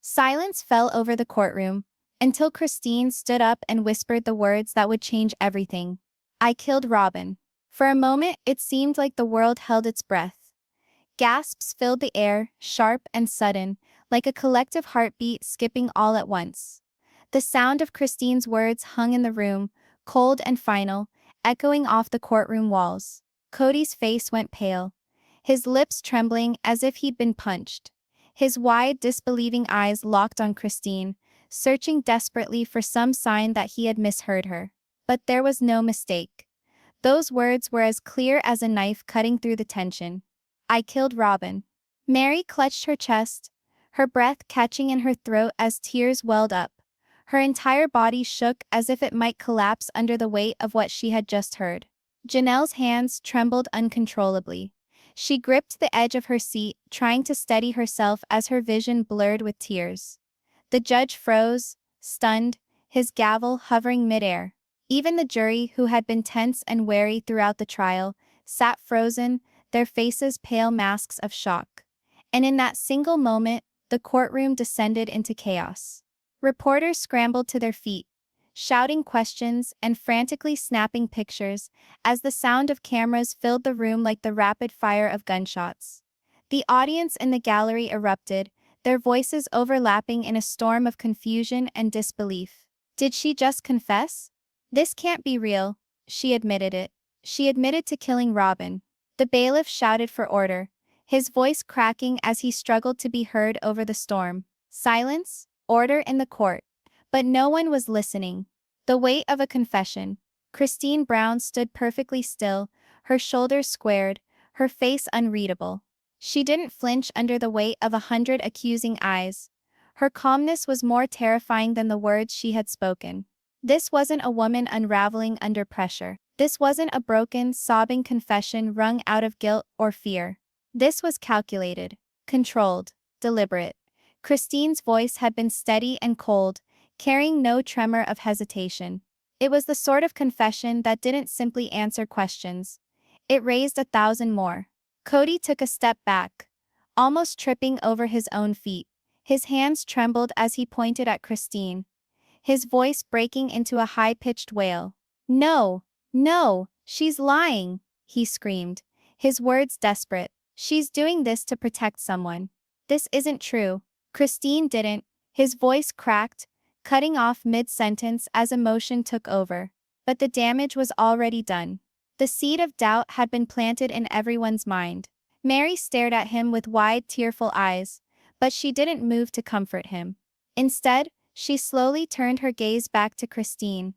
Silence fell over the courtroom until Christine stood up and whispered the words that would change everything. I killed Robyn. For a moment, it seemed like the world held its breath. Gasps filled the air, sharp and sudden, like a collective heartbeat skipping all at once. The sound of Christine's words hung in the room, cold and final, echoing off the courtroom walls. Kody's face went pale, his lips trembling as if he'd been punched. His wide, disbelieving eyes locked on Christine, searching desperately for some sign that he had misheard her. But there was no mistake. Those words were as clear as a knife cutting through the tension. I killed Robyn. Mary clutched her chest, her breath catching in her throat as tears welled up. Her entire body shook as if it might collapse under the weight of what she had just heard. Janelle's hands trembled uncontrollably. She gripped the edge of her seat, trying to steady herself as her vision blurred with tears. The judge froze, stunned, his gavel hovering midair. Even the jury, who had been tense and wary throughout the trial, sat frozen, their faces pale masks of shock. And in that single moment, the courtroom descended into chaos. Reporters scrambled to their feet, shouting questions and frantically snapping pictures as the sound of cameras filled the room like the rapid fire of gunshots. The audience in the gallery erupted, their voices overlapping in a storm of confusion and disbelief. Did she just confess? This can't be real. She admitted it. She admitted to killing Robyn. The bailiff shouted for order, his voice cracking as he struggled to be heard over the storm. Silence, order in the court. But no one was listening. The weight of a confession. Christine Brown stood perfectly still, her shoulders squared, her face unreadable. She didn't flinch under the weight of 100 accusing eyes. Her calmness was more terrifying than the words she had spoken. This wasn't a woman unraveling under pressure. This wasn't a broken, sobbing confession wrung out of guilt or fear. This was calculated, controlled, deliberate. Christine's voice had been steady and cold, carrying no tremor of hesitation. It was the sort of confession that didn't simply answer questions. It raised 1,000 more. Kody took a step back, almost tripping over his own feet. His hands trembled as he pointed at Christine, his voice breaking into a high-pitched wail. No, no, she's lying, he screamed, his words desperate. She's doing this to protect someone. This isn't true. Christine didn't. His voice cracked, cutting off mid-sentence as emotion took over. But the damage was already done. The seed of doubt had been planted in everyone's mind. Mary stared at him with wide, tearful eyes, but she didn't move to comfort him. Instead, she slowly turned her gaze back to Christine,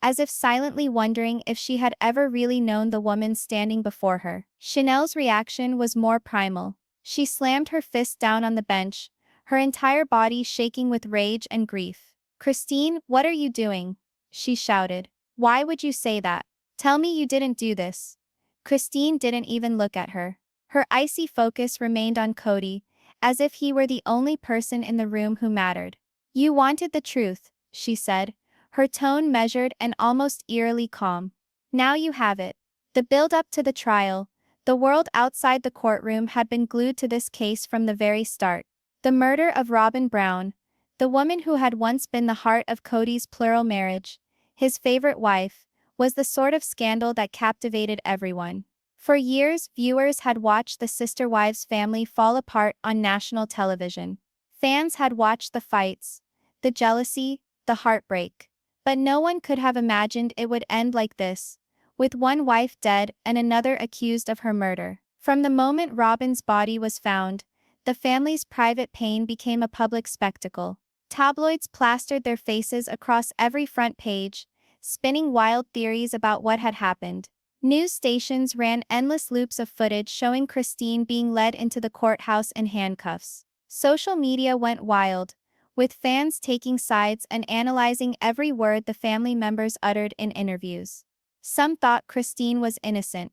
as if silently wondering if she had ever really known the woman standing before her. Chanel's reaction was more primal. She slammed her fist down on the bench, her entire body shaking with rage and grief. Christine, what are you doing? She shouted. Why would you say that? Tell me you didn't do this. Christine didn't even look at her. Her icy focus remained on Kody, as if he were the only person in the room who mattered. You wanted the truth, she said, her tone measured and almost eerily calm. Now you have it. The build-up to the trial, the world outside the courtroom had been glued to this case from the very start. The murder of Robyn Brown, the woman who had once been the heart of Kody's plural marriage, his favorite wife, was the sort of scandal that captivated everyone. For years, viewers had watched the sister wives' family fall apart on national television. Fans had watched the fights, the jealousy, the heartbreak. But no one could have imagined it would end like this, with one wife dead and another accused of her murder. From the moment Robyn's body was found, the family's private pain became a public spectacle. Tabloids plastered their faces across every front page, spinning wild theories about what had happened. News stations ran endless loops of footage showing Christine being led into the courthouse in handcuffs. Social media went wild, with fans taking sides and analyzing every word the family members uttered in interviews. Some thought Christine was innocent,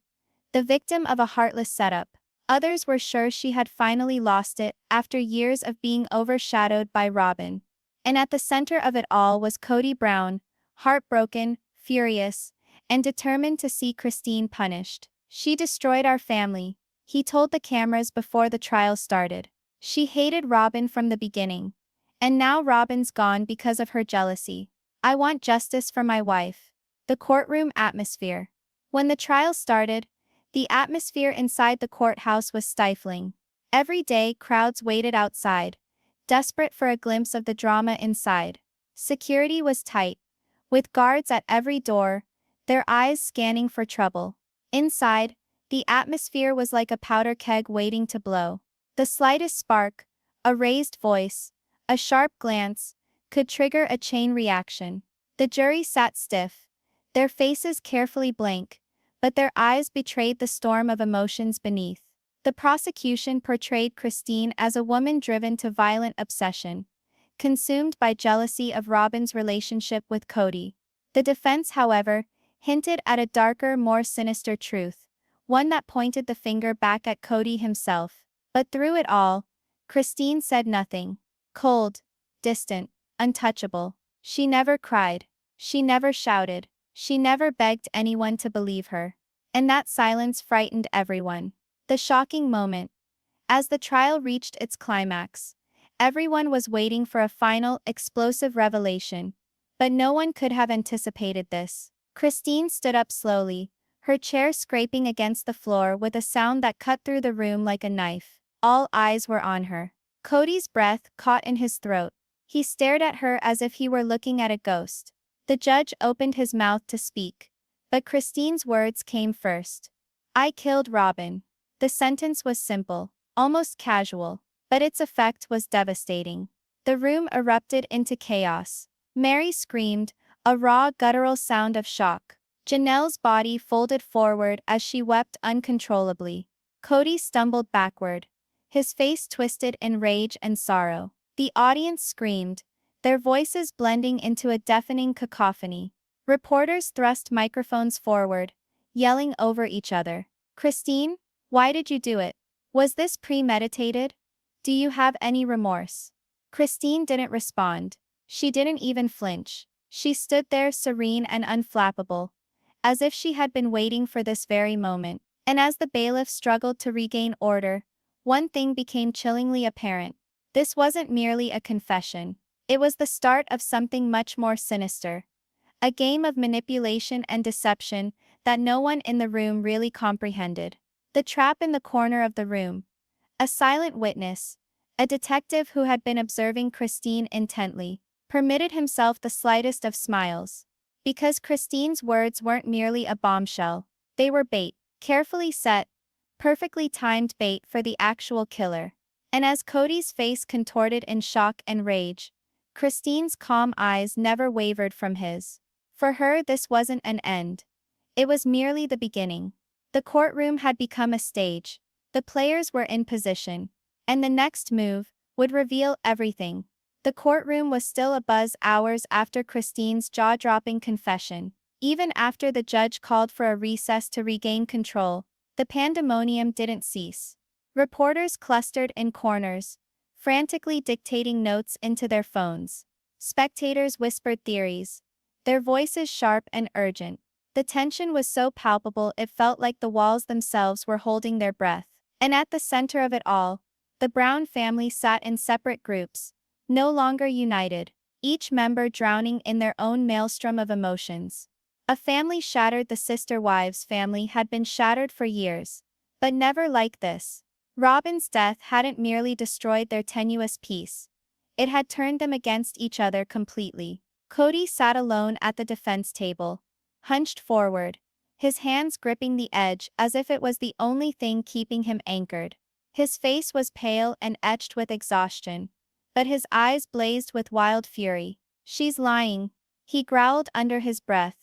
the victim of a heartless setup. Others were sure she had finally lost it after years of being overshadowed by Robyn. And at the center of it all was Kody Brown, heartbroken, furious, and determined to see Christine punished. She destroyed our family, he told the cameras before the trial started. She hated Robyn from the beginning. And now Robyn's gone because of her jealousy. I want justice for my wife. The courtroom atmosphere. When the trial started, the atmosphere inside the courthouse was stifling. Every day, crowds waited outside, desperate for a glimpse of the drama inside. Security was tight, with guards at every door, their eyes scanning for trouble. Inside, the atmosphere was like a powder keg waiting to blow. The slightest spark, a raised voice, a sharp glance, could trigger a chain reaction. The jury sat stiff, their faces carefully blank, but their eyes betrayed the storm of emotions beneath. The prosecution portrayed Christine as a woman driven to violent obsession, consumed by jealousy of Robyn's relationship with Kody. The defense, however, hinted at a darker, more sinister truth, one that pointed the finger back at Kody himself. But through it all, Christine said nothing. Cold, distant, untouchable. She never cried. She never shouted. She never begged anyone to believe her. And that silence frightened everyone. The shocking moment. As the trial reached its climax, everyone was waiting for a final, explosive revelation. But no one could have anticipated this. Christine stood up slowly, her chair scraping against the floor with a sound that cut through the room like a knife. All eyes were on her. Kody's breath caught in his throat. He stared at her as if he were looking at a ghost. The judge opened his mouth to speak, but Christine's words came first. I killed Robyn. The sentence was simple, almost casual, but its effect was devastating. The room erupted into chaos. Mary screamed, a raw, guttural sound of shock. Janelle's body folded forward as she wept uncontrollably. Kody stumbled backward, his face twisted in rage and sorrow. The audience screamed, their voices blending into a deafening cacophony. Reporters thrust microphones forward, yelling over each other. Christine, why did you do it? Was this premeditated? Do you have any remorse? Christine didn't respond. She didn't even flinch. She stood there serene and unflappable, as if she had been waiting for this very moment. And as the bailiff struggled to regain order, one thing became chillingly apparent. This wasn't merely a confession. It was the start of something much more sinister. A game of manipulation and deception that no one in the room really comprehended. The trap in the corner of the room. A silent witness, a detective who had been observing Christine intently, permitted himself the slightest of smiles. Because Christine's words weren't merely a bombshell, they were bait, carefully set, perfectly timed bait for the actual killer. And as Kody's face contorted in shock and rage, Christine's calm eyes never wavered from his. For her, this wasn't an end. It was merely the beginning. The courtroom had become a stage. The players were in position. And the next move would reveal everything. The courtroom was still abuzz hours after Christine's jaw-dropping confession. Even after the judge called for a recess to regain control, the pandemonium didn't cease. Reporters clustered in corners, frantically dictating notes into their phones. Spectators whispered theories, their voices sharp and urgent. The tension was so palpable it felt like the walls themselves were holding their breath. And at the center of it all, the Brown family sat in separate groups, no longer united, each member drowning in their own maelstrom of emotions. A family shattered. The sister wives' family had been shattered for years, but never like this. Robyn's death hadn't merely destroyed their tenuous peace. It had turned them against each other completely. Kody sat alone at the defense table, hunched forward, his hands gripping the edge as if it was the only thing keeping him anchored. His face was pale and etched with exhaustion, but his eyes blazed with wild fury. She's lying, he growled under his breath,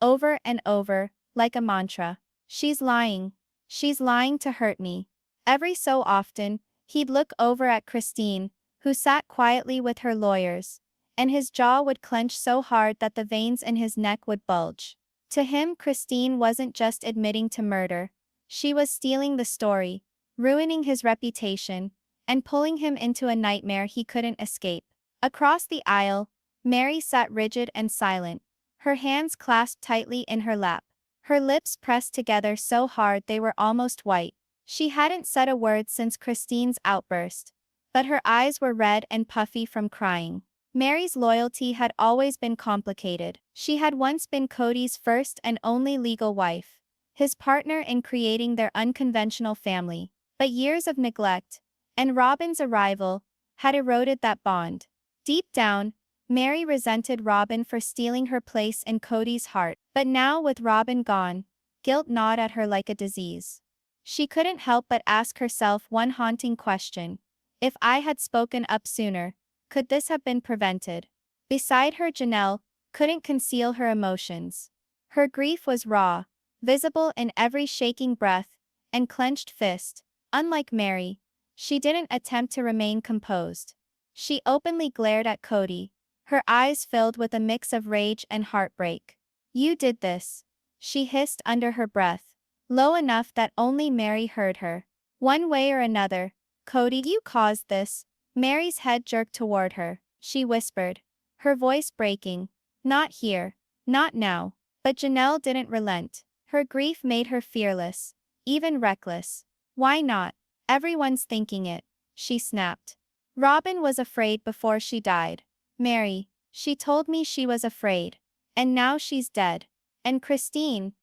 over and over, like a mantra. She's lying. She's lying to hurt me. Every so often, he'd look over at Christine, who sat quietly with her lawyers, and his jaw would clench so hard that the veins in his neck would bulge. To him, Christine wasn't just admitting to murder. She was stealing the story, ruining his reputation, and pulling him into a nightmare he couldn't escape. Across the aisle, Mary sat rigid and silent, her hands clasped tightly in her lap, her lips pressed together so hard they were almost white. She hadn't said a word since Christine's outburst, but her eyes were red and puffy from crying. Mary's loyalty had always been complicated. She had once been Kody's first and only legal wife, his partner in creating their unconventional family. But years of neglect, and Robyn's arrival, had eroded that bond. Deep down, Mary resented Robyn for stealing her place in Kody's heart. But now with Robyn gone, guilt gnawed at her like a disease. She couldn't help but ask herself one haunting question. If I had spoken up sooner, could this have been prevented? Beside her, Janelle couldn't conceal her emotions. Her grief was raw, visible in every shaking breath and clenched fist. Unlike Mary, she didn't attempt to remain composed. She openly glared at Kody, her eyes filled with a mix of rage and heartbreak. "You did this," she hissed under her breath, low enough that only Mary heard her. "One way or another, Kody, you caused this." Mary's head jerked toward her. She whispered, her voice breaking, "Not here, not now." But Janelle didn't relent. Her grief made her fearless, even reckless. "Why not? Everyone's thinking it," she snapped. "Robyn was afraid before she died. Mary, she told me she was afraid. And now she's dead. And Christine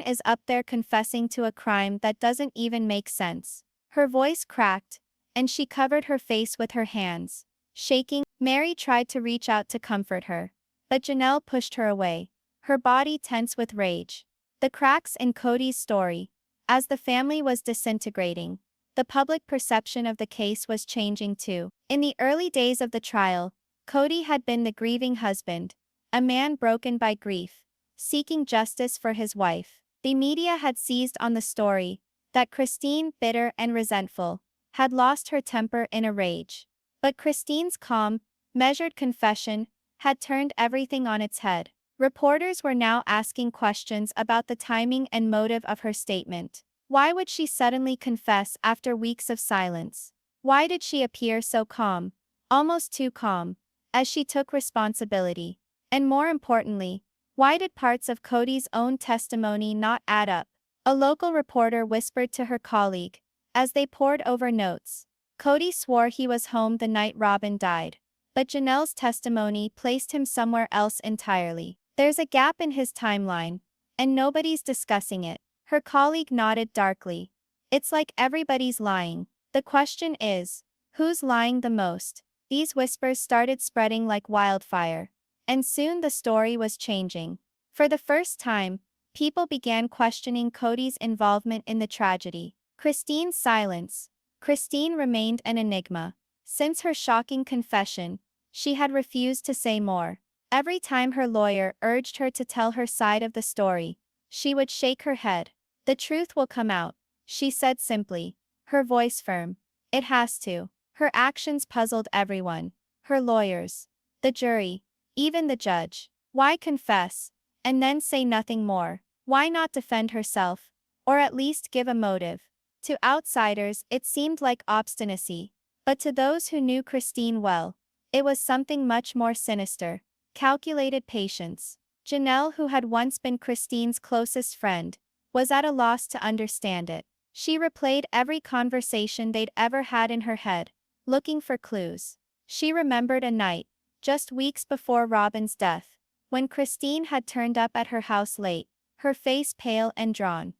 is up there confessing to a crime that doesn't even make sense." Her voice cracked, and she covered her face with her hands. Shaking, Mary tried to reach out to comfort her, but Janelle pushed her away, her body tense with rage. The cracks in Kody's story. As the family was disintegrating, the public perception of the case was changing too. In the early days of the trial, Kody had been the grieving husband, a man broken by grief, seeking justice for his wife. The media had seized on the story that Christine, bitter and resentful, had lost her temper in a rage. But Christine's calm, measured confession had turned everything on its head. Reporters were now asking questions about the timing and motive of her statement. Why would she suddenly confess after weeks of silence? Why did she appear so calm, almost too calm, as she took responsibility? And more importantly, why did parts of Kody's own testimony not add up? A local reporter whispered to her colleague, as they pored over notes. Kody swore he was home the night Robyn died, but Janelle's testimony placed him somewhere else entirely. "There's a gap in his timeline, and nobody's discussing it." Her colleague nodded darkly. "It's like everybody's lying. The question is, who's lying the most?" These whispers started spreading like wildfire, and soon the story was changing. For the first time, people began questioning Kody's involvement in the tragedy. Christine's silence. Christine remained an enigma. Since her shocking confession, she had refused to say more. Every time her lawyer urged her to tell her side of the story, she would shake her head. "The truth will come out," she said simply, her voice firm. "It has to." Her actions puzzled everyone. Her lawyers, the jury, even the judge. Why confess, and then say nothing more? Why not defend herself, or at least give a motive? To outsiders, it seemed like obstinacy, but to those who knew Christine well, it was something much more sinister. Calculated patience. Janelle, who had once been Christine's closest friend, was at a loss to understand it. She replayed every conversation they'd ever had in her head, looking for clues. She remembered a night, just weeks before Robyn's death, when Christine had turned up at her house late, her face pale and drawn.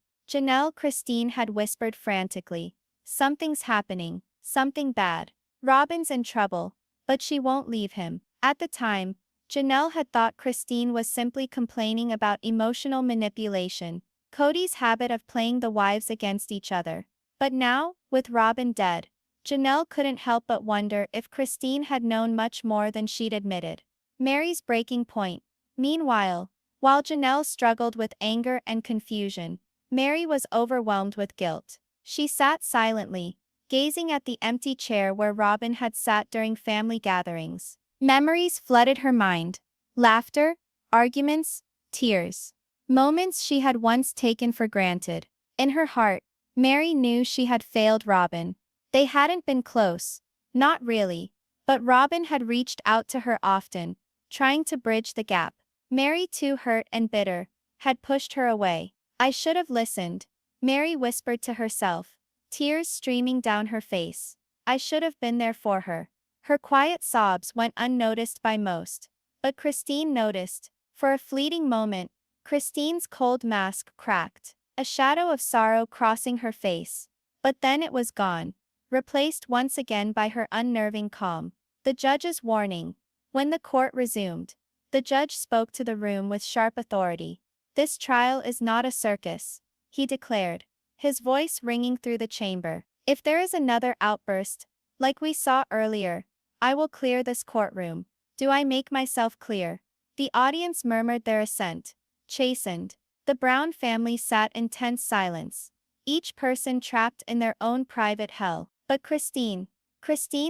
Christine had whispered frantically, "Something's happening, something bad. Robyn's in trouble, but she won't leave him." At the time, Janelle had thought Christine was simply complaining about emotional manipulation, Kody's habit of playing the wives against each other. But now, with Robyn dead, Janelle couldn't help but wonder if Christine had known much more than she'd admitted. Mary's breaking point. Meanwhile, while Janelle struggled with anger and confusion, Mary was overwhelmed with guilt. She sat silently, gazing at the empty chair where Robyn had sat during family gatherings. Memories flooded her mind. Laughter, arguments, tears. Moments she had once taken for granted. In her heart, Mary knew she had failed Robyn. They hadn't been close, not really, but Robyn had reached out to her often, trying to bridge the gap. Mary, too hurt and bitter, had pushed her away. "I should have listened," Mary whispered to herself, tears streaming down her face. I should have been there for her. Her quiet sobs went unnoticed by most. But Christine noticed. For a fleeting moment, Christine's cold mask cracked, a shadow of sorrow crossing her face. But then it was gone, replaced once again by her unnerving calm. The judge's warning. When the court resumed, the judge spoke to the room with sharp authority. This trial is not a circus, he declared, his voice ringing through the chamber. If there is another outburst, like we saw earlier, I will clear this courtroom. Do I make myself clear? The audience murmured their assent. Chastened, the Brown family sat in tense silence, each person trapped in their own private hell. But Christine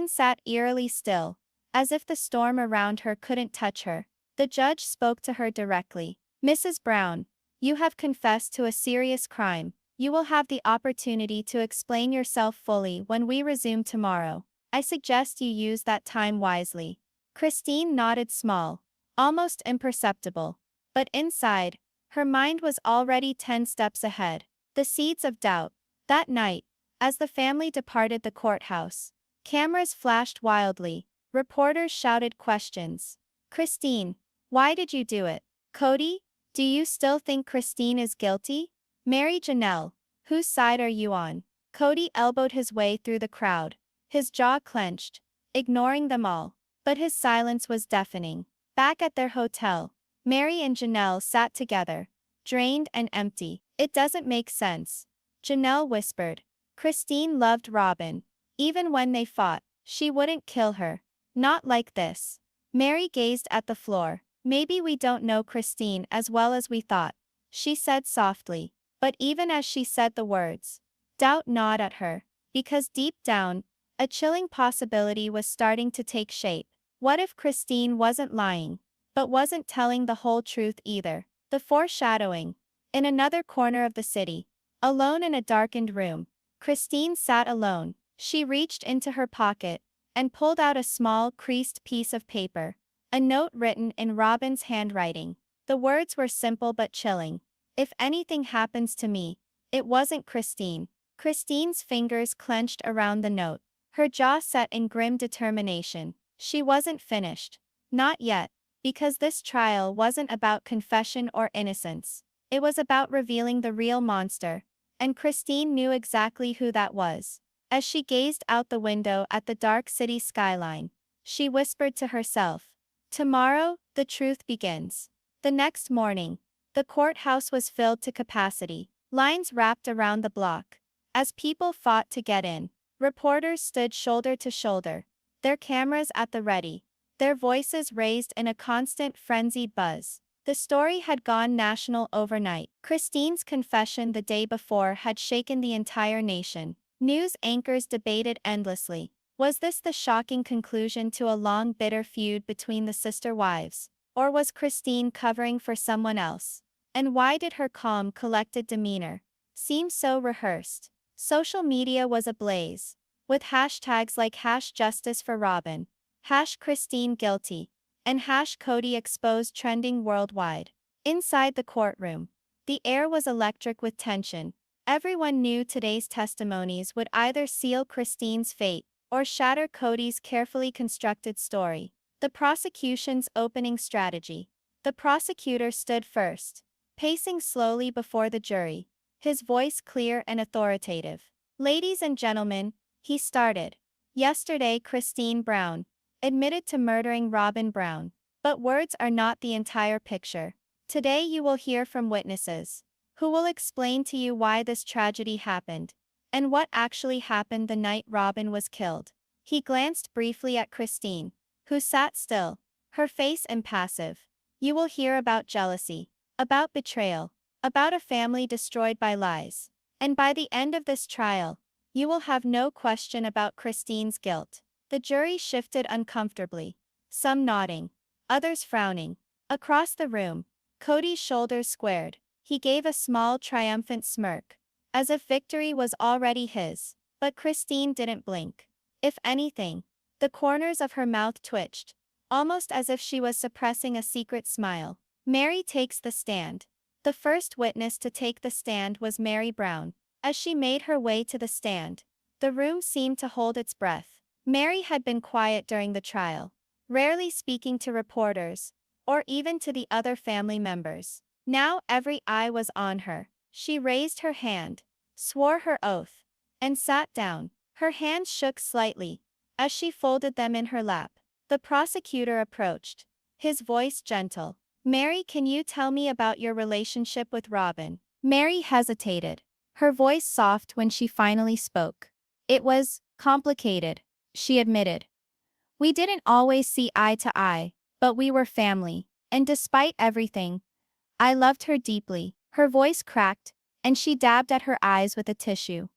sat eerily still, as if the storm around her couldn't touch her. The judge spoke to her directly. Mrs. Brown, you have confessed to a serious crime. You will have the opportunity to explain yourself fully when we resume tomorrow. I suggest you use that time wisely. Christine nodded small, almost imperceptible. But inside, her mind was already 10 steps ahead. The seeds of doubt. That night, as the family departed the courthouse, cameras flashed wildly, reporters shouted questions. Christine, why did you do it? Kody, do you still think Christine is guilty? Mary Janelle, whose side are you on? Kody elbowed his way through the crowd, his jaw clenched, ignoring them all. But his silence was deafening. Back at their hotel, Mary and Janelle sat together, drained and empty. It doesn't make sense, Janelle whispered. Christine loved Robyn. Even when they fought, she wouldn't kill her. Not like this. Mary gazed at the floor. Maybe we don't know Christine as well as we thought, she said softly. But even as she said the words, doubt gnawed at her, because deep down, a chilling possibility was starting to take shape. What if Christine wasn't lying, but wasn't telling the whole truth either? The foreshadowing. In another corner of the city, alone in a darkened room, Christine sat alone. She reached into her pocket and pulled out a small, creased piece of paper, a note written in Robyn's handwriting. The words were simple but chilling. If anything happens to me, it wasn't Christine. Christine's fingers clenched around the note, her jaw set in grim determination. She wasn't finished. Not yet, because this trial wasn't about confession or innocence. It was about revealing the real monster, and Christine knew exactly who that was. As she gazed out the window at the dark city skyline, she whispered to herself, tomorrow, the truth begins. The next morning, the courthouse was filled to capacity. Lines wrapped around the block. As people fought to get in, reporters stood shoulder to shoulder, their cameras at the ready, their voices raised in a constant frenzied buzz. The story had gone national overnight. Christine's confession the day before had shaken the entire nation. News anchors debated endlessly. Was this the shocking conclusion to a long bitter feud between the sister wives? Or was Christine covering for someone else? And why did her calm, collected demeanor seem so rehearsed? Social media was ablaze, with hashtags like #JusticeForRobyn, #ChristineGuilty, and #Kody exposed trending worldwide. Inside the courtroom, the air was electric with tension. Everyone knew today's testimonies would either seal Christine's fate or shatter Kody's carefully constructed story. The prosecution's opening strategy. The prosecutor stood first, pacing slowly before the jury, his voice clear and authoritative. Ladies and gentlemen, he started. Yesterday Christine Brown admitted to murdering Robyn Brown. But words are not the entire picture. Today you will hear from witnesses, who will explain to you why this tragedy happened, and what actually happened the night Robyn was killed. He glanced briefly at Christine, who sat still, her face impassive. You will hear about jealousy, about betrayal, about a family destroyed by lies. And by the end of this trial, you will have no question about Christine's guilt. The jury shifted uncomfortably, some nodding, others frowning. Across the room, Kody's shoulders squared. He gave a small triumphant smirk, as if victory was already his. But Christine didn't blink. If anything, the corners of her mouth twitched, almost as if she was suppressing a secret smile. Mary takes the stand. The first witness to take the stand was Mary Brown. As she made her way to the stand, The room seemed to hold its breath. Mary had been quiet during the trial, rarely speaking to reporters, or even to the other family members. Now every eye was on her. She raised her hand, swore her oath, and sat down. Her hands shook slightly as she folded them in her lap. The prosecutor approached, his voice gentle. Mary, can you tell me about your relationship with Robyn? Mary hesitated, her voice soft when she finally spoke. It was complicated, she admitted. We didn't always see eye to eye, but we were family, and despite everything, I loved her deeply. Her voice cracked, and she dabbed at her eyes with a tissue.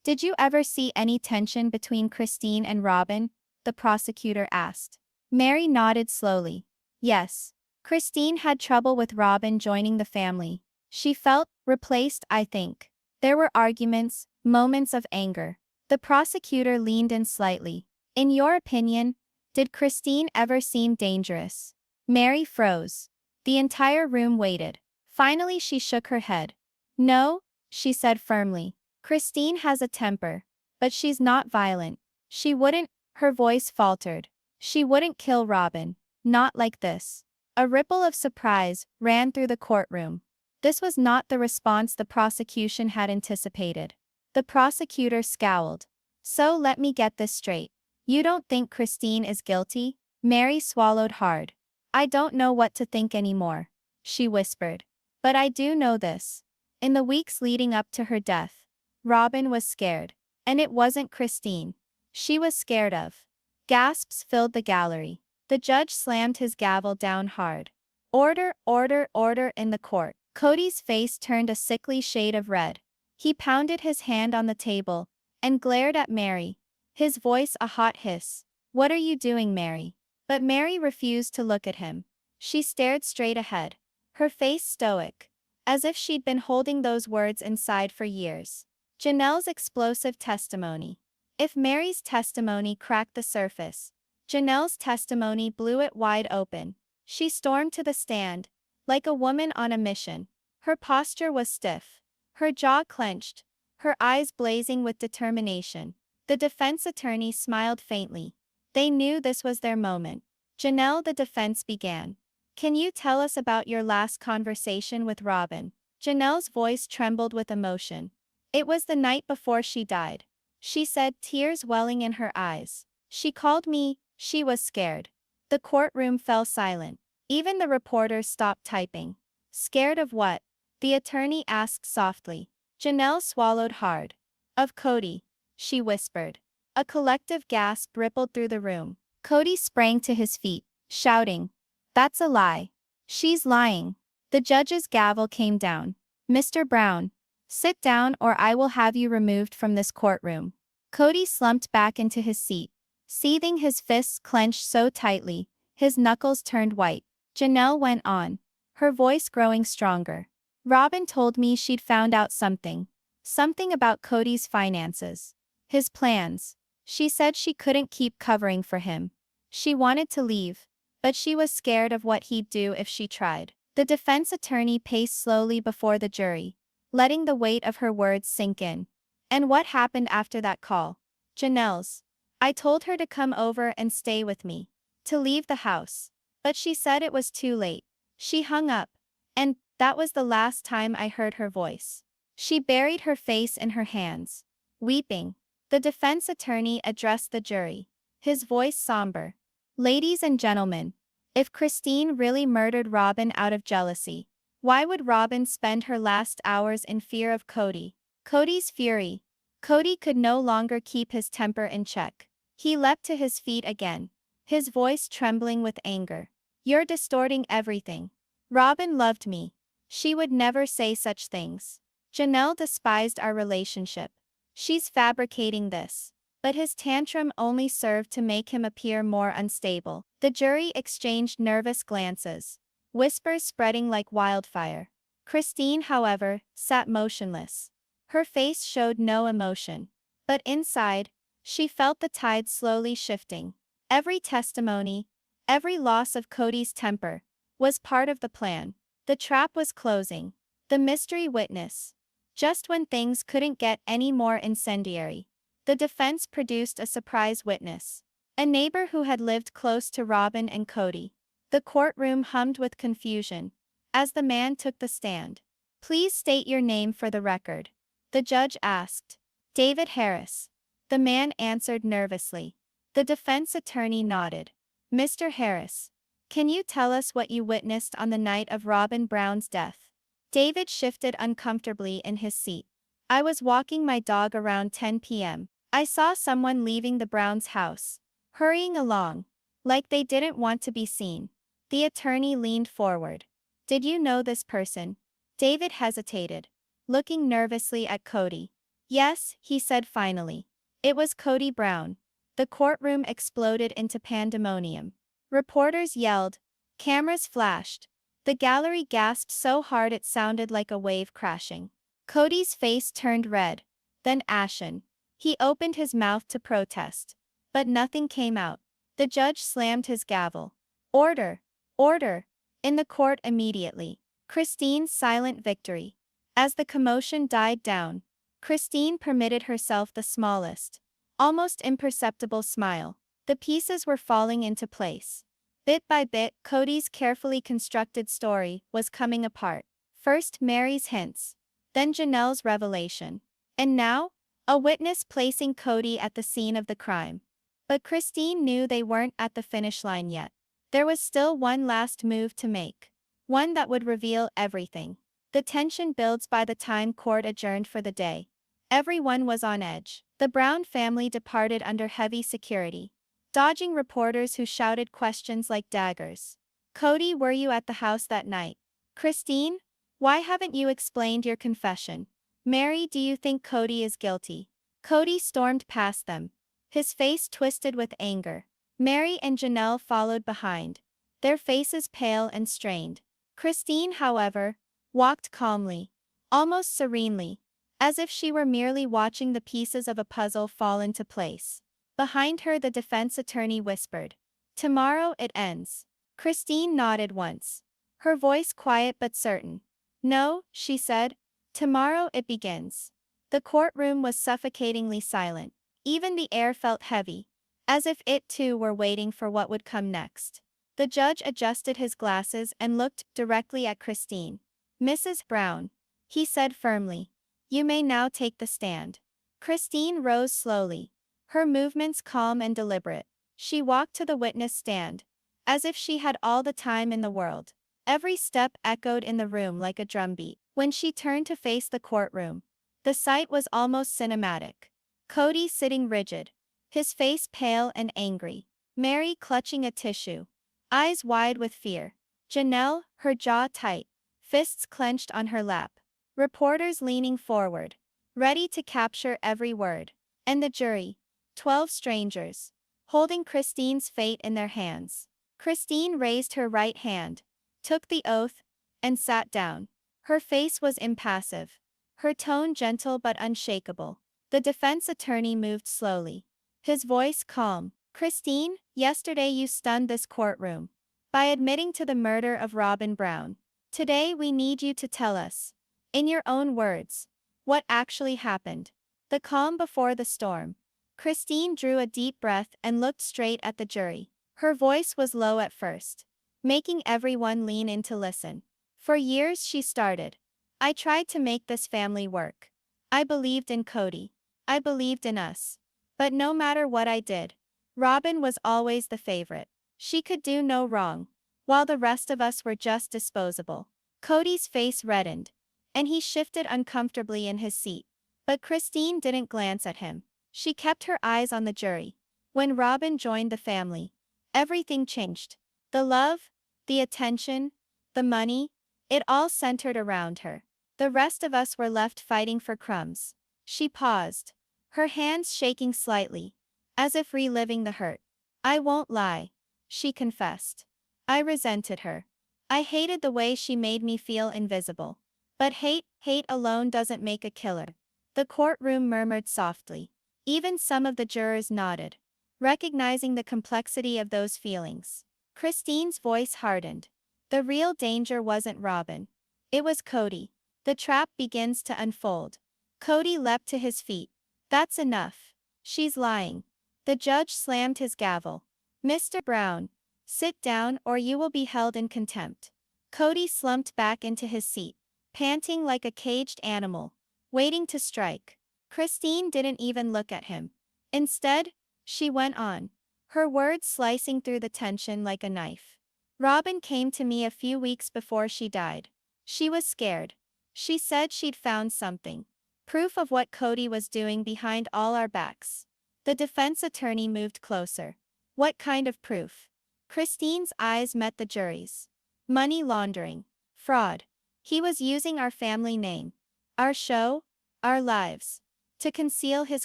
Did you ever see any tension between Christine and Robyn? The prosecutor asked. Mary nodded slowly. Yes. Christine had trouble with Robyn joining the family. She felt replaced, I think. There were arguments, moments of anger. The prosecutor leaned in slightly. In your opinion, did Christine ever seem dangerous? Mary froze. The entire room waited. Finally she shook her head. No, she said firmly. Christine has a temper, but she's not violent. She wouldn't, her voice faltered. She wouldn't kill Robyn. Not like this. A ripple of surprise ran through the courtroom. This was not the response the prosecution had anticipated. The prosecutor scowled. So let me get this straight. You don't think Christine is guilty? Mary swallowed hard. I don't know what to think anymore, she whispered. But I do know this. In the weeks leading up to her death, Robyn was scared. And it wasn't Christine. She was scared of. Gasps filled the gallery. The judge slammed his gavel down hard. Order, order, order in the court. Kody's face turned a sickly shade of red. He pounded his hand on the table and glared at Mary, his voice a hot hiss. What are you doing, Mary? But Mary refused to look at him. She stared straight ahead, her face stoic, as if she'd been holding those words inside for years. Janelle's explosive testimony. If Mary's testimony cracked the surface, Janelle's testimony blew it wide open. She stormed to the stand, like a woman on a mission. Her posture was stiff, her jaw clenched, her eyes blazing with determination. The defense attorney smiled faintly. They knew this was their moment. Janelle, the defense began. Can you tell us about your last conversation with Robyn? Janelle's voice trembled with emotion. It was the night before she died, she said, tears welling in her eyes. She called me. She was scared. The courtroom fell silent. Even the reporters stopped typing. Scared of what? The attorney asked softly. Janelle swallowed hard. Of Kody, she whispered. A collective gasp rippled through the room. Kody sprang to his feet, shouting, That's a lie. She's lying. The judge's gavel came down. Mr. Brown, sit down or I will have you removed from this courtroom. Kody slumped back into his seat, seething, his fists clenched so tightly, his knuckles turned white. Janelle went on, her voice growing stronger. Robyn told me she'd found out something. Something about Kody's finances. His plans. She said she couldn't keep covering for him. She wanted to leave, but she was scared of what he'd do if she tried. The defense attorney paced slowly before the jury, letting the weight of her words sink in. And what happened after that call? Janelle's. I told her to come over and stay with me, to leave the house. But she said it was too late. She hung up, and that was the last time I heard her voice. She buried her face in her hands, weeping. The defense attorney addressed the jury, his voice somber. Ladies and gentlemen, if Christine really murdered Robyn out of jealousy, why would Robyn spend her last hours in fear of Kody? Kody's fury. Kody could no longer keep his temper in check. He leapt to his feet again, his voice trembling with anger. You're distorting everything. Robyn loved me. She would never say such things. Janelle despised our relationship. She's fabricating this. But his tantrum only served to make him appear more unstable. The jury exchanged nervous glances, whispers spreading like wildfire. Christine, however, sat motionless. Her face showed no emotion. But inside, she felt the tide slowly shifting. Every testimony, every loss of Kody's temper, was part of the plan. The trap was closing. The mystery witness. Just when things couldn't get any more incendiary, The defense produced a surprise witness, a neighbor who had lived close to Robyn and Kody. The courtroom hummed with confusion as the man took the stand. "Please state your name for the record," the judge asked. "David Harris." The man answered nervously. The defense attorney nodded. "Mr. Harris, can you tell us what you witnessed on the night of Robyn Brown's death?" David shifted uncomfortably in his seat. "I was walking my dog around 10 p.m. I saw someone leaving the Browns' house, hurrying along, like they didn't want to be seen." The attorney leaned forward. "Did you know this person?" David hesitated, looking nervously at Kody. "Yes," he said finally. "It was Kody Brown." The courtroom exploded into pandemonium. Reporters yelled. Cameras flashed. The gallery gasped so hard it sounded like a wave crashing. Kody's face turned red, then ashen. He opened his mouth to protest, but nothing came out. The judge slammed his gavel. "Order! Order!" in the court immediately. Christine's silent victory. As the commotion died down, Christine permitted herself the smallest, almost imperceptible smile. The pieces were falling into place. Bit by bit, Kody's carefully constructed story was coming apart. First Mary's hints, then Janelle's revelation, and now, a witness placing Kody at the scene of the crime. But Christine knew they weren't at the finish line yet. There was still one last move to make, one that would reveal everything. The tension builds by the time court adjourned for the day. Everyone was on edge. The Brown family departed under heavy security, dodging reporters who shouted questions like daggers. "Kody, were you at the house that night?" "Christine, why haven't you explained your confession?" "Mary, do you think Kody is guilty?" Kody stormed past them, his face twisted with anger. Mary and Janelle followed behind, their faces pale and strained. Christine, however, walked calmly, almost serenely, as if she were merely watching the pieces of a puzzle fall into place. Behind her, the defense attorney whispered, "Tomorrow it ends." Christine nodded once, her voice quiet but certain. "No," she said, "tomorrow it begins." The courtroom was suffocatingly silent. Even the air felt heavy, as if it too were waiting for what would come next. The judge adjusted his glasses and looked directly at Christine. "Mrs. Brown," he said firmly, "you may now take the stand." Christine rose slowly, her movements calm and deliberate. She walked to the witness stand, as if she had all the time in the world. Every step echoed in the room like a drumbeat. When she turned to face the courtroom, the sight was almost cinematic. Kody sitting rigid, his face pale and angry. Mary clutching a tissue, eyes wide with fear. Janelle, her jaw tight, fists clenched on her lap. Reporters leaning forward, ready to capture every word. And the jury, 12 strangers, holding Christine's fate in their hands. Christine raised her right hand, took the oath, and sat down. Her face was impassive, her tone gentle but unshakable. The defense attorney moved slowly, his voice calm. "Christine, yesterday you stunned this courtroom by admitting to the murder of Robyn Brown. Today we need you to tell us, in your own words, what actually happened." The calm before the storm. Christine drew a deep breath and looked straight at the jury. Her voice was low at first, making everyone lean in to listen. "For years," she started, "I tried to make this family work. I believed in Kody. I believed in us. But no matter what I did, Robyn was always the favorite. She could do no wrong, while the rest of us were just disposable." Kody's face reddened, and he shifted uncomfortably in his seat. But Christine didn't glance at him. She kept her eyes on the jury. When Robyn joined the family, everything changed. The love, the attention, the money, it all centered around her. The rest of us were left fighting for crumbs. She paused, her hands shaking slightly, as if reliving the hurt. "I won't lie," she confessed. "I resented her. I hated the way she made me feel invisible. But hate alone doesn't make a killer." The courtroom murmured softly. Even some of the jurors nodded, recognizing the complexity of those feelings. Christine's voice hardened. The real danger wasn't Robyn. It was Kody. The trap begins to unfold. Kody leapt to his feet. "That's enough," She's lying. The judge slammed his gavel. Mr. Brown, sit down or you will be held in contempt. Kody slumped back into his seat, panting like a caged animal, waiting to strike. Christine didn't even look at him. Instead, she went on, her words slicing through the tension like a knife. Robyn came to me a few weeks before she died. She was scared. She said she'd found something. Proof of what Kody was doing behind all our backs. The defense attorney moved closer. What kind of proof? Christine's eyes met the jury's. Money laundering. Fraud. He was using our family name, our show, our lives, to conceal his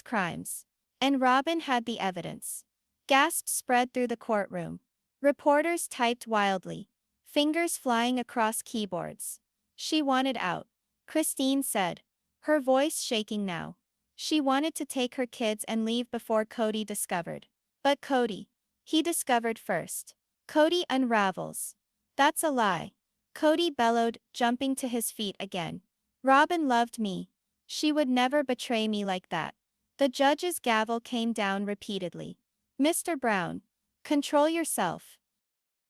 crimes. And Robyn had the evidence. Gasps spread through the courtroom. Reporters typed wildly, fingers flying across keyboards. She wanted out, Christine said, her voice shaking now. She wanted to take her kids and leave before Kody discovered. But Kody. He discovered first. Kody unravels. That's a lie. Kody bellowed, jumping to his feet again. Robyn loved me. She would never betray me like that. The judge's gavel came down repeatedly. Mr. Brown, control yourself.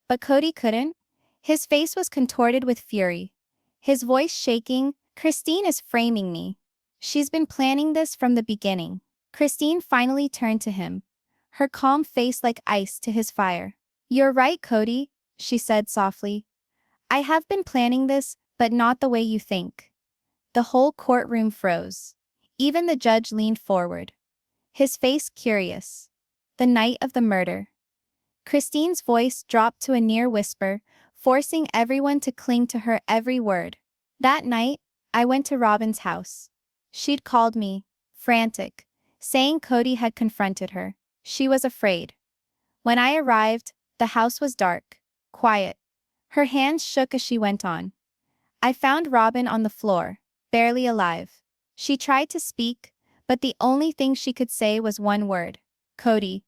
But Kody couldn't. His face was contorted with fury. His voice shaking. Christine is framing me. She's been planning this from the beginning. Christine finally turned to him, her calm face like ice to his fire. You're right, Kody, she said softly. I have been planning this, but not the way you think. The whole courtroom froze. Even the judge leaned forward, his face curious. The night of the murder. Christine's voice dropped to a near whisper, forcing everyone to cling to her every word. That night, I went to Robyn's house. She'd called me, frantic, saying Kody had confronted her. She was afraid. When I arrived, the house was dark, quiet. Her hands shook as she went on. I found Robyn on the floor, barely alive. She tried to speak, but the only thing she could say was one word, Kody.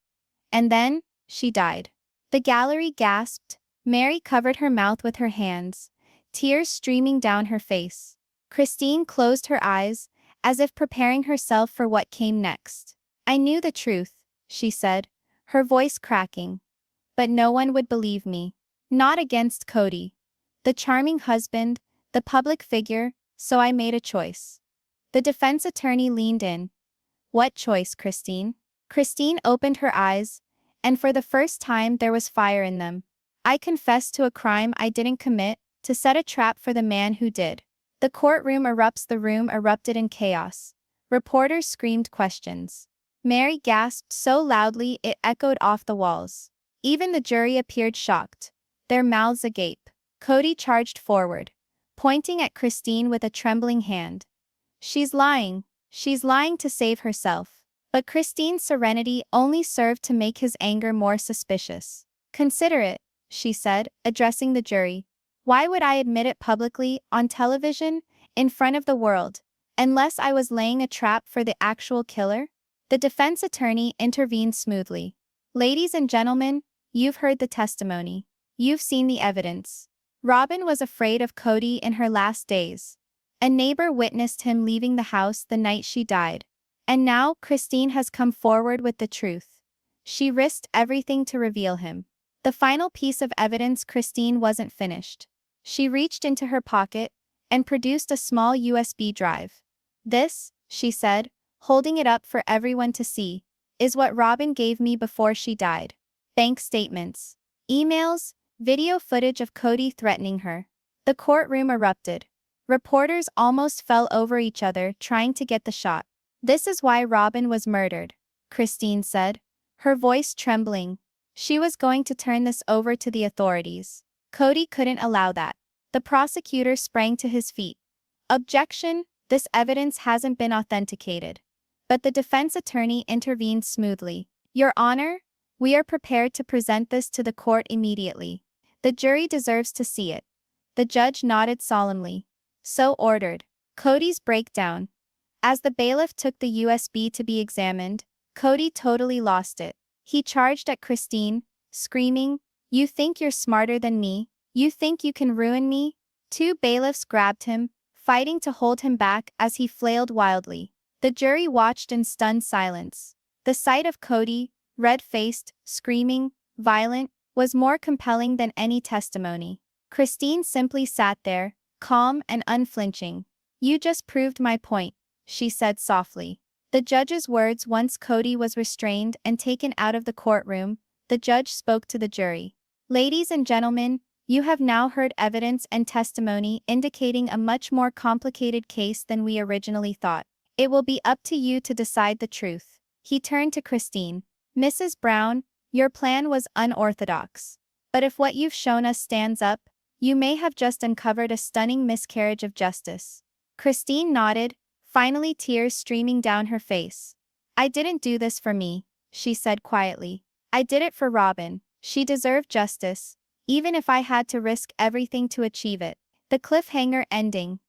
And then, she died. The gallery gasped. Mary covered her mouth with her hands, tears streaming down her face. Christine closed her eyes, as if preparing herself for what came next. I knew the truth, she said, her voice cracking. But no one would believe me. Not against Kody, the charming husband, the public figure, so I made a choice. The defense attorney leaned in. What choice, Christine? Christine opened her eyes, and for the first time there was fire in them. I confessed to a crime I didn't commit, to set a trap for the man who did. The room erupted in chaos. Reporters screamed questions. Mary gasped so loudly it echoed off the walls. Even the jury appeared shocked, their mouths agape. Kody charged forward, pointing at Christine with a trembling hand. She's lying to save herself. But Christine's serenity only served to make his anger more suspicious. Consider it, she said, addressing the jury. Why would I admit it publicly, on television, in front of the world, unless I was laying a trap for the actual killer? The defense attorney intervened smoothly. Ladies and gentlemen, you've heard the testimony. You've seen the evidence. Robyn was afraid of Kody in her last days. A neighbor witnessed him leaving the house the night she died. And now Christine has come forward with the truth. She risked everything to reveal him. The final piece of evidence. Christine wasn't finished. She reached into her pocket and produced a small USB drive. This, she said, holding it up for everyone to see, is what Robyn gave me before she died. Bank statements, emails, video footage of Kody threatening her. The courtroom erupted. Reporters almost fell over each other trying to get the shot. This is why Robyn was murdered, Christine said, her voice trembling. She was going to turn this over to the authorities. Kody couldn't allow that. The prosecutor sprang to his feet. Objection, this evidence hasn't been authenticated. But the defense attorney intervened smoothly. Your Honor, we are prepared to present this to the court immediately. The jury deserves to see it. The judge nodded solemnly. So ordered. Kody's breakdown. As the bailiff took the USB to be examined, Kody totally lost it. He charged at Christine, screaming, "You think you're smarter than me? You think you can ruin me?" Two bailiffs grabbed him, fighting to hold him back as he flailed wildly. The jury watched in stunned silence. The sight of Kody, red-faced, screaming, violent, was more compelling than any testimony. Christine simply sat there, calm and unflinching. "You just proved my point," she said softly. The judge's words. Once Kody was restrained and taken out of the courtroom, the judge spoke to the jury. "Ladies and gentlemen, you have now heard evidence and testimony indicating a much more complicated case than we originally thought. It will be up to you to decide the truth." He turned to Christine. "Mrs. Brown, your plan was unorthodox. But if what you've shown us stands up, you may have just uncovered a stunning miscarriage of justice." Christine nodded, finally tears streaming down her face. "I didn't do this for me," she said quietly. "I did it for Robyn. She deserved justice, even if I had to risk everything to achieve it." The cliffhanger ending.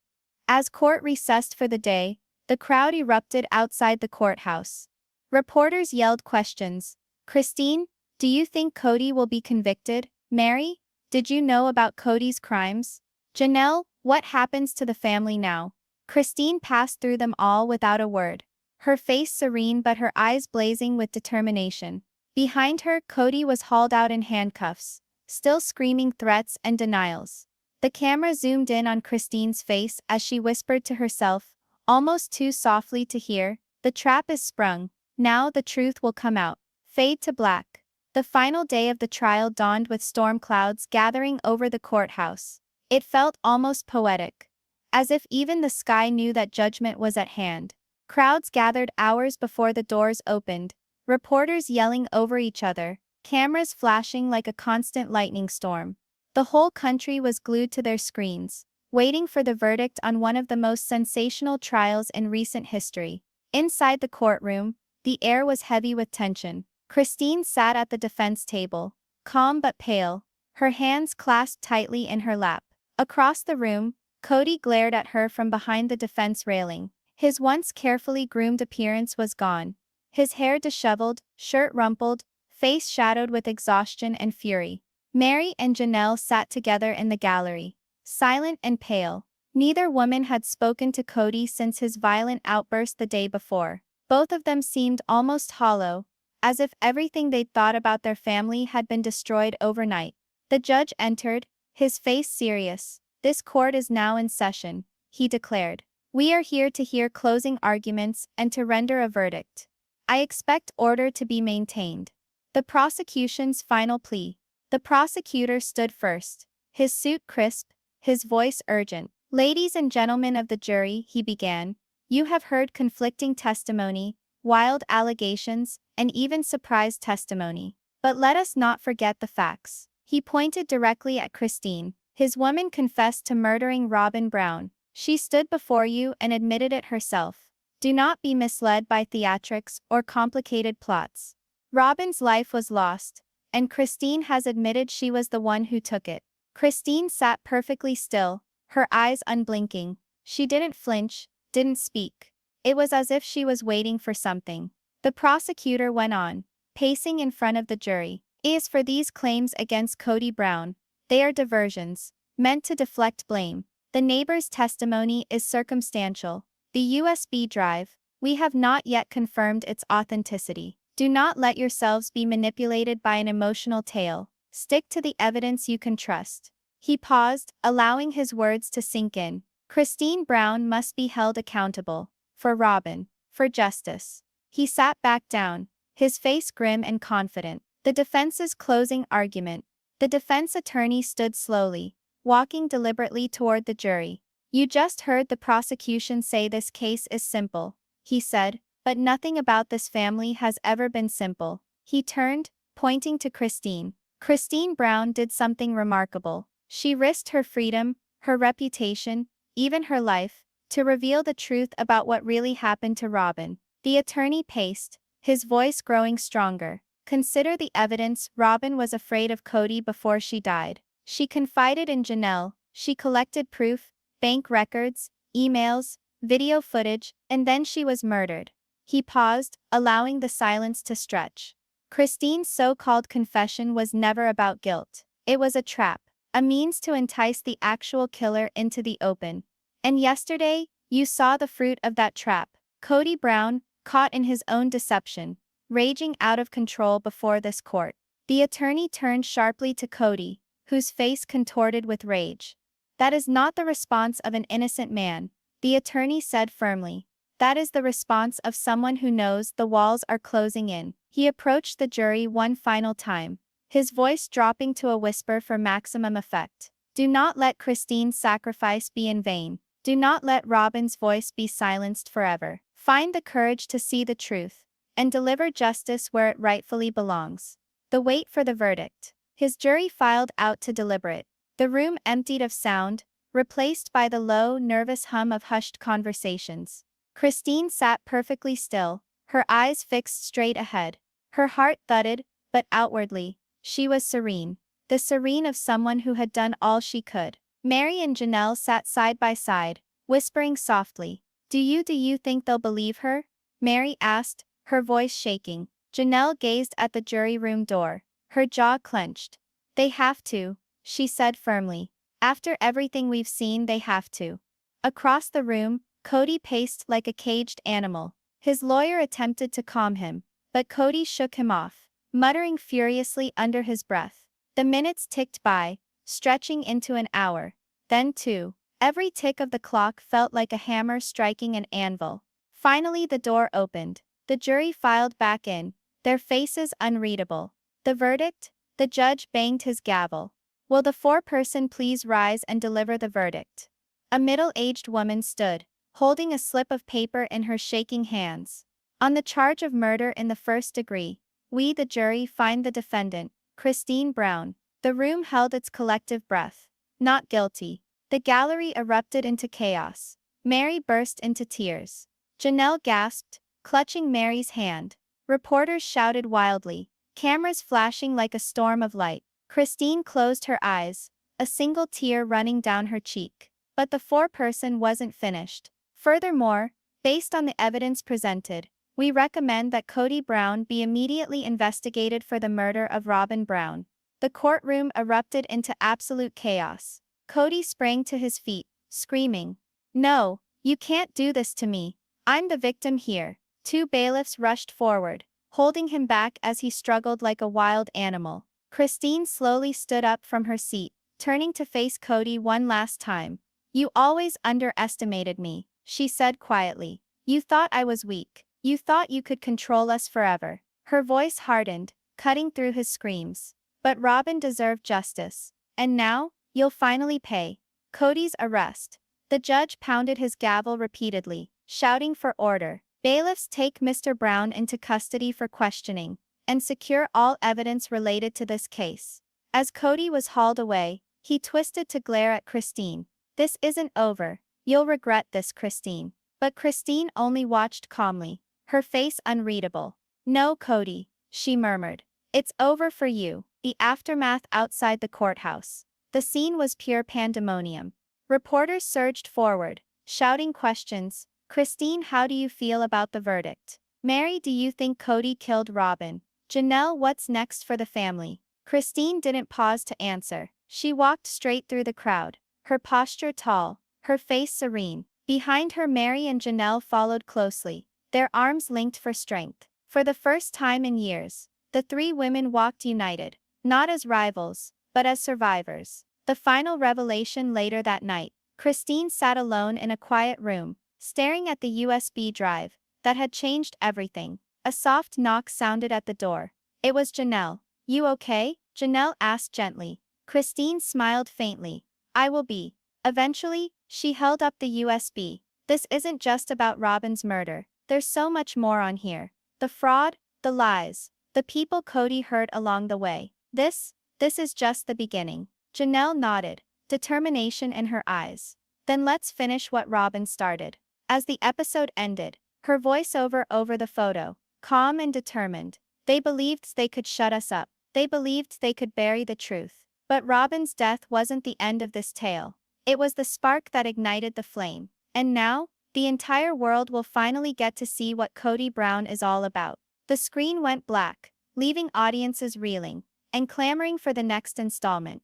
As court recessed for the day, the crowd erupted outside the courthouse. Reporters yelled questions. "Christine, do you think Kody will be convicted? Mary, did you know about Kody's crimes? Janelle, what happens to the family now?" Christine passed through them all without a word, her face serene but her eyes blazing with determination. Behind her, Kody was hauled out in handcuffs, still screaming threats and denials. The camera zoomed in on Christine's face as she whispered to herself, almost too softly to hear, "The trap is sprung. Now the truth will come out." Fade to black. The final day of the trial dawned with storm clouds gathering over the courthouse. It felt almost poetic, as if even the sky knew that judgment was at hand. Crowds gathered hours before the doors opened, reporters yelling over each other, cameras flashing like a constant lightning storm. The whole country was glued to their screens, waiting for the verdict on one of the most sensational trials in recent history. Inside the courtroom, the air was heavy with tension. Christine sat at the defense table, calm but pale, her hands clasped tightly in her lap. Across the room, Kody glared at her from behind the defense railing. His once carefully groomed appearance was gone. His hair disheveled, shirt rumpled, face shadowed with exhaustion and fury. Mary and Janelle sat together in the gallery, silent and pale. Neither woman had spoken to Kody since his violent outburst the day before. Both of them seemed almost hollow, as if everything they'd thought about their family had been destroyed overnight. The judge entered, his face serious. "This court is now in session," he declared. "We are here to hear closing arguments and to render a verdict. I expect order to be maintained." The prosecution's final plea. The prosecutor stood first, his suit crisp, his voice urgent. "Ladies and gentlemen of the jury," he began, "you have heard conflicting testimony, wild allegations, and even surprise testimony. But let us not forget the facts." He pointed directly at Christine. "His woman confessed to murdering Robyn Brown. She stood before you and admitted it herself. Do not be misled by theatrics or complicated plots. Robyn's life was lost, and Christine has admitted she was the one who took it." Christine sat perfectly still, her eyes unblinking. She didn't flinch, didn't speak. It was as if she was waiting for something. The prosecutor went on, pacing in front of the jury. "As for these claims against Kody Brown, they are diversions, meant to deflect blame. The neighbor's testimony is circumstantial. The USB drive, we have not yet confirmed its authenticity. Do not let yourselves be manipulated by an emotional tale. Stick to the evidence you can trust." He paused, allowing his words to sink in. Christine Brown must be held accountable. For Robyn. For justice. He sat back down, his face grim and confident. The defense's closing argument. The defense attorney stood slowly, walking deliberately toward the jury. "You just heard the prosecution say this case is simple," he said, "but nothing about this family has ever been simple." He turned, pointing to Christine. Christine Brown did something remarkable. She risked her freedom, her reputation, even her life, to reveal the truth about what really happened to Robyn. The attorney paced, his voice growing stronger. "Consider the evidence. Robyn was afraid of Kody before she died. She confided in Janelle, she collected proof, bank records, emails, video footage, and then she was murdered." He paused, allowing the silence to stretch. Christine's so-called confession was never about guilt. It was a trap, a means to entice the actual killer into the open. And yesterday, you saw the fruit of that trap. Kody Brown, caught in his own deception, raging out of control before this court. The attorney turned sharply to Kody, whose face contorted with rage. That is not the response of an innocent man, the attorney said firmly. That is the response of someone who knows the walls are closing in. He approached the jury one final time, his voice dropping to a whisper for maximum effect. Do not let Christine's sacrifice be in vain. Do not let Robyn's voice be silenced forever. Find the courage to see the truth and deliver justice where it rightfully belongs. The wait for the verdict. His jury filed out to deliberate. The room emptied of sound, replaced by the low, nervous hum of hushed conversations. Christine sat perfectly still, her eyes fixed straight ahead. Her heart thudded, but outwardly, she was serene. The serene of someone who had done all she could. Mary and Janelle sat side by side, whispering softly. Do you think they'll believe her? Mary asked, her voice shaking. Janelle gazed at the jury room door, her jaw clenched. They have to, she said firmly. After everything we've seen, they have to. Across the room, Kody paced like a caged animal. His lawyer attempted to calm him, but Kody shook him off, muttering furiously under his breath. The minutes ticked by, stretching into an hour. Then two. Every tick of the clock felt like a hammer striking an anvil. Finally the door opened. The jury filed back in, their faces unreadable. The verdict? The judge banged his gavel. Will the foreperson please rise and deliver the verdict? A middle-aged woman stood, holding a slip of paper in her shaking hands. On the charge of murder in the first degree, we the jury find the defendant, Kody Brown. The room held its collective breath. Not guilty. The gallery erupted into chaos. Mary burst into tears. Janelle gasped, clutching Mary's hand. Reporters shouted wildly, cameras flashing like a storm of light. Christine closed her eyes, a single tear running down her cheek. But the foreperson wasn't finished. Furthermore, based on the evidence presented, we recommend that Kody Brown be immediately investigated for the murder of Robyn Brown. The courtroom erupted into absolute chaos. Kody sprang to his feet, screaming, "No, you can't do this to me. I'm the victim here." Two bailiffs rushed forward, holding him back as he struggled like a wild animal. Christine slowly stood up from her seat, turning to face Kody one last time. "You always underestimated me," she said quietly. "You thought I was weak. You thought you could control us forever." Her voice hardened, cutting through his screams. But Robyn deserved justice. And now, you'll finally pay. Kody's arrest. The judge pounded his gavel repeatedly, shouting for order. Bailiffs, take Mr. Brown into custody for questioning, and secure all evidence related to this case. As Kody was hauled away, he twisted to glare at Christine. "This isn't over. You'll regret this, Christine." But Christine only watched calmly, her face unreadable. "No, Kody," she murmured. "It's over for you." The aftermath outside the courthouse. The scene was pure pandemonium. Reporters surged forward, shouting questions. "Christine, how do you feel about the verdict?" "Mary, do you think Kody killed Robyn?" "Janelle, what's next for the family?" Christine didn't pause to answer. She walked straight through the crowd, her posture tall, her face serene. Behind her, Mary and Janelle followed closely, their arms linked for strength. For the first time in years, the three women walked united, not as rivals, but as survivors. The final revelation later that night. Christine sat alone in a quiet room, staring at the USB drive that had changed everything. A soft knock sounded at the door. It was Janelle. "You okay?" Janelle asked gently. Christine smiled faintly. "I will be." Eventually, she held up the USB. "This isn't just about Robyn's murder. There's so much more on here. The fraud, the lies, the people Kody hurt along the way. This is just the beginning." Janelle nodded, determination in her eyes. "Then let's finish what Robyn started." As the episode ended, her voice over the photo, calm and determined. "They believed they could shut us up. They believed they could bury the truth. But Robyn's death wasn't the end of this tale. It was the spark that ignited the flame. And now, the entire world will finally get to see what Kody Brown is all about." The screen went black, leaving audiences reeling and clamoring for the next installment.